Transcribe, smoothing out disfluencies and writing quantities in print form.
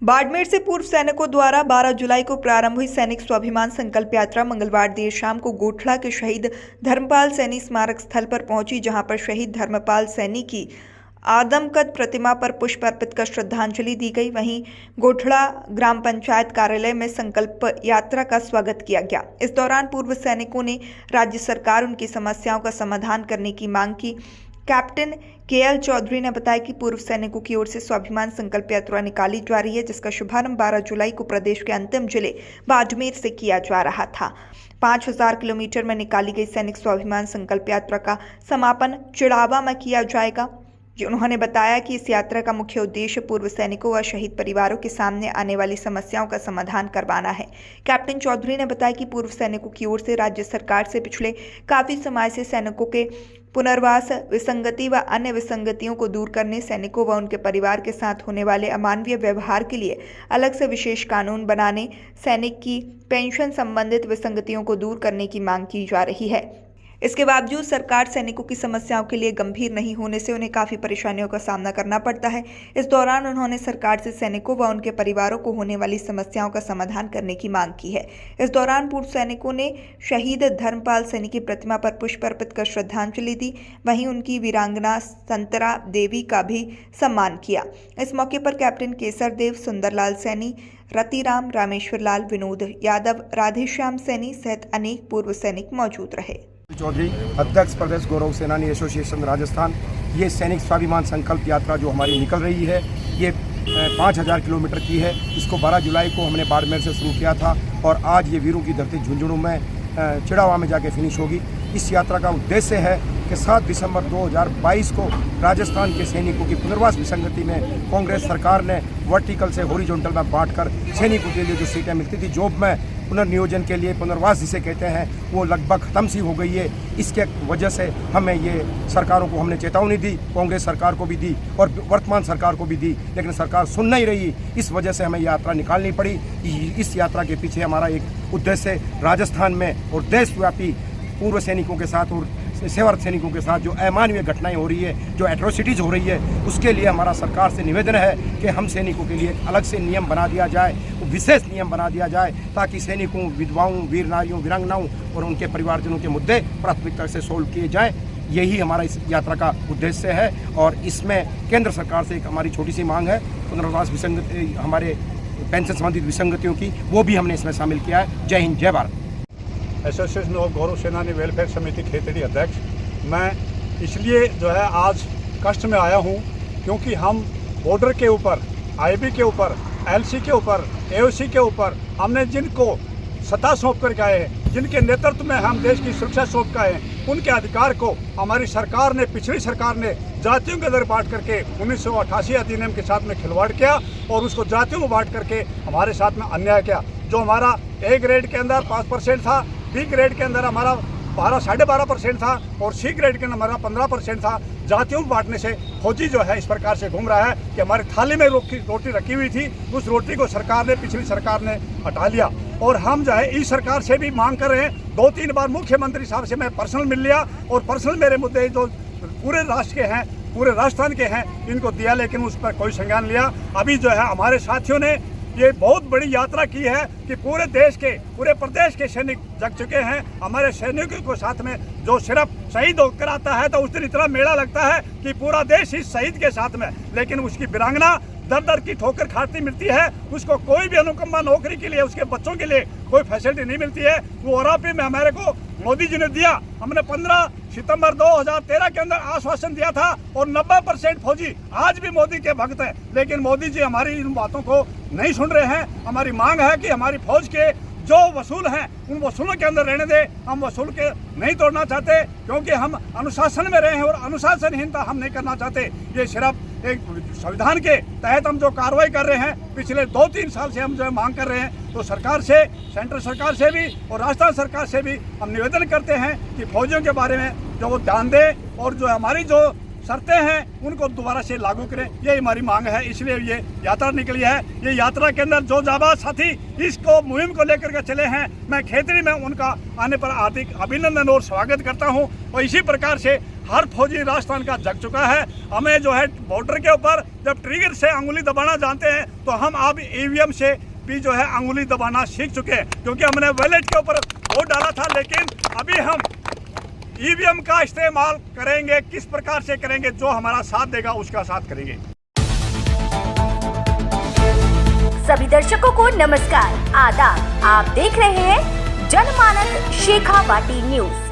बाड़मेर से पूर्व सैनिकों द्वारा 12 जुलाई को प्रारंभ हुई सैनिक स्वाभिमान संकल्प यात्रा मंगलवार देर शाम को गोठला के शहीद धर्मपाल सैनी स्मारक स्थल पर पहुंची, जहां पर शहीद धर्मपाल सैनी की आदमकद प्रतिमा पर पुष्प अर्पित कर श्रद्धांजलि दी गई। वहीं गोठला ग्राम पंचायत कार्यालय में संकल्प यात्रा का स्वागत किया गया। इस दौरान पूर्व सैनिकों ने राज्य सरकार उनकी समस्याओं का समाधान करने की मांग की। कैप्टन केएल चौधरी ने बताया कि पूर्व सैनिकों की ओर से स्वाभिमान संकल्प यात्रा निकाली जा रही है, जिसका शुभारंभ 12 जुलाई को प्रदेश के अंतिम जिले बाड़मेर से किया जा रहा था। 5000 किलोमीटर में निकाली गई सैनिक स्वाभिमान संकल्प यात्रा का समापन चिड़ावा में किया जाएगा। उन्होंने बताया कि इस यात्रा का मुख्य उद्देश्य पूर्व सैनिकों व शहीद परिवारों के सामने आने वाली समस्याओं का समाधान करवाना है। कैप्टन चौधरी ने बताया कि पूर्व सैनिकों की ओर से राज्य सरकार से पिछले काफी समय से सैनिकों के पुनर्वास, विसंगति व अन्य विसंगतियों को दूर करने, सैनिकों व उनके परिवार के साथ होने वाले अमानवीय व्यवहार के लिए अलग से विशेष कानून बनाने, सैनिक की पेंशन संबंधित विसंगतियों को दूर करने की मांग की जा रही है। इसके बावजूद सरकार सैनिकों की समस्याओं के लिए गंभीर नहीं होने से उन्हें काफी परेशानियों का सामना करना पड़ता है। इस दौरान उन्होंने सरकार से सैनिकों व उनके परिवारों को होने वाली समस्याओं का समाधान करने की मांग की है। इस दौरान पूर्व सैनिकों ने शहीद धर्मपाल सैनी की प्रतिमा पर पुष्प अर्पित कर श्रद्धांजलि दी। वहीं उनकी वीरांगना संतरा देवी का भी सम्मान किया। इस मौके पर कैप्टन केसर देव, सुंदरलाल सैनी, रतिराम, रामेश्वर लाल, विनोद यादव, राधेश्याम सैनी सहित अनेक पूर्व सैनिक मौजूद रहे। चौधरी, अध्यक्ष प्रदेश गौरव सेनानी एसोसिएशन राजस्थान। ये सैनिक स्वाभिमान संकल्प यात्रा जो हमारी निकल रही है, ये 5000 किलोमीटर की है। इसको 12 जुलाई को हमने बाड़मेर से शुरू किया था और आज ये वीरों की धरती झुंझुनू में चिड़ावा में जाके फिनिश होगी। इस यात्रा का उद्देश्य है कि 7 दिसंबर 2022 को राजस्थान के सैनिकों की पुनर्वास विसंगति में कांग्रेस सरकार ने वर्टिकल से हॉरिजॉन्टल में बांटकर सैनिकों के लिए जो सीटें मिलती थी जॉब में, पुनर्नियोजन के लिए पुनर्वास जिसे कहते हैं, वो लगभग खत्म सी हो गई है। इसके वजह से हमें ये सरकारों को हमने चेतावनी दी, कांग्रेस सरकार को भी दी और वर्तमान सरकार को भी दी, लेकिन सरकार सुन नहीं रही। इस वजह से हमें यात्रा निकालनी पड़ी। इस यात्रा के पीछे हमारा एक उद्देश्य राजस्थान में और देशव्यापी पूर्व सैनिकों के साथ और सेवारत सैनिकों के साथ जो अमानवीय घटनाएं हो रही है, जो एट्रोसिटीज़ हो रही है, उसके लिए हमारा सरकार से निवेदन है कि हम सैनिकों के लिए एक अलग से नियम बना दिया जाए, विशेष नियम बना दिया जाए, ताकि सैनिकों, विधवाओं, वीर नारियों, वीरांगनाओं और उनके परिवारजनों के मुद्दे प्राथमिकता से सोल्व किए जाएँ। यही हमारा इस यात्रा का उद्देश्य है और इसमें केंद्र सरकार से एक हमारी छोटी सी मांग है, पुनर्वास विसंगति, हमारे पेंशन संबंधित विसंगतियों की, वो भी हमने इसमें शामिल किया है। जय हिंद, जय भारत। एसोसिएशन ऑफ गौरव सेनानी वेलफेयर समिति खेतड़ी अध्यक्ष। मैं इसलिए जो है आज कष्ट में आया हूँ क्योंकि हम बॉर्डर के ऊपर, आईबी के ऊपर, एलसी के ऊपर, एओसी के ऊपर हमने जिनको सत्ता सौंप कर गए हैं, जिनके नेतृत्व में हम देश की सुरक्षा सौंप गए हैं, उनके अधिकार को हमारी सरकार ने, पिछली सरकार ने जातियों के अंदर बांट करके 1988 अधिनियम के साथ में खिलवाड़ किया और उसको जातियों में बांट करके हमारे साथ में अन्याय किया। जो हमारा ए ग्रेड के अंदर 5% था, बी ग्रेड के अंदर हमारा 12.5% था और सी ग्रेड के अंदर हमारा 15% था। जातियों में बांटने से फौजी जो है इस प्रकार से घूम रहा है कि हमारी थाली में रोटी रखी हुई थी, उस रोटी को सरकार ने, पिछली सरकार ने हटा लिया। और हम जो है इस सरकार से भी मांग कर रहे हैं। 2-3 बार मुख्यमंत्री साहब से मैं पर्सनल मिल लिया और पर्सनल मेरे मुद्दे जो पूरे राष्ट्र के हैं, पूरे राजस्थान के हैं, इनको दिया, लेकिन उस पर कोई संज्ञान लिया। अभी जो है हमारे साथियों ने ये बहुत बड़ी यात्रा की है कि पूरे देश के, पूरे प्रदेश के सैनिक जग चुके हैं। हमारे सैनिकों को साथ में जो सिर्फ शहीद होकर आता है तो उस दिन इतना मेला लगता है कि पूरा देश इस शहीद के साथ में, लेकिन उसकी वीरांगना दर की ठोकर खाती मिलती है। उसको कोई भी अनुकंपा नौकरी के लिए, उसके बच्चों के लिए कोई फैसिलिटी नहीं मिलती है। वो आरोपी में हमारे को मोदी जी ने दिया। हमने 15 सितंबर 2013 के अंदर आश्वासन दिया था और 90% फौजी आज भी मोदी के भक्त हैं, लेकिन मोदी जी हमारी इन बातों को नहीं सुन रहे हैं। हमारी मांग है कि हमारी फौज के जो वसूल हैं उन वसूलों के अंदर रहने दें। हम वसूल के नहीं तोड़ना चाहते क्योंकि हम अनुशासन में रहे हैं और अनुशासनहीनता हम नहीं करना चाहते। ये सिर्फ एक संविधान के तहत हम जो कार्रवाई कर रहे हैं, पिछले 2-3 साल से हम जो मांग कर रहे हैं, तो सरकार से, सेंट्रल सरकार से भी और राजस्थान सरकार से भी हम निवेदन करते हैं कि फौजियों के बारे में जो वो ध्यान दें और जो हमारी जो शर्तें हैं उनको दोबारा से लागू करें, ये हमारी मांग है। इसलिए ये यात्रा निकली है। ये यात्रा के अंदर जो जाबाज साथी इसको मुहिम को लेकर के चले हैं, मैं खेतरी में उनका आने पर हार्दिक अभिनंदन और स्वागत करता हूं। और इसी प्रकार से हर फौजी राजस्थान का जग चुका है। हमें जो है बॉर्डर के ऊपर जब ट्रिगर से अंगुली दबाना जानते हैं, तो हम अब ईवीएम से भी जो है अंगुली दबाना सीख चुके हैं, क्योंकि हमने वैलेट के ऊपर वोट डाला था। लेकिन अभी हम ईवीएम का इस्तेमाल करेंगे। किस प्रकार से करेंगे? जो हमारा साथ देगा उसका साथ करेंगे। सभी दर्शकों को नमस्कार, आदाब। आप देख रहे हैं जनमानस शेखावाटी न्यूज।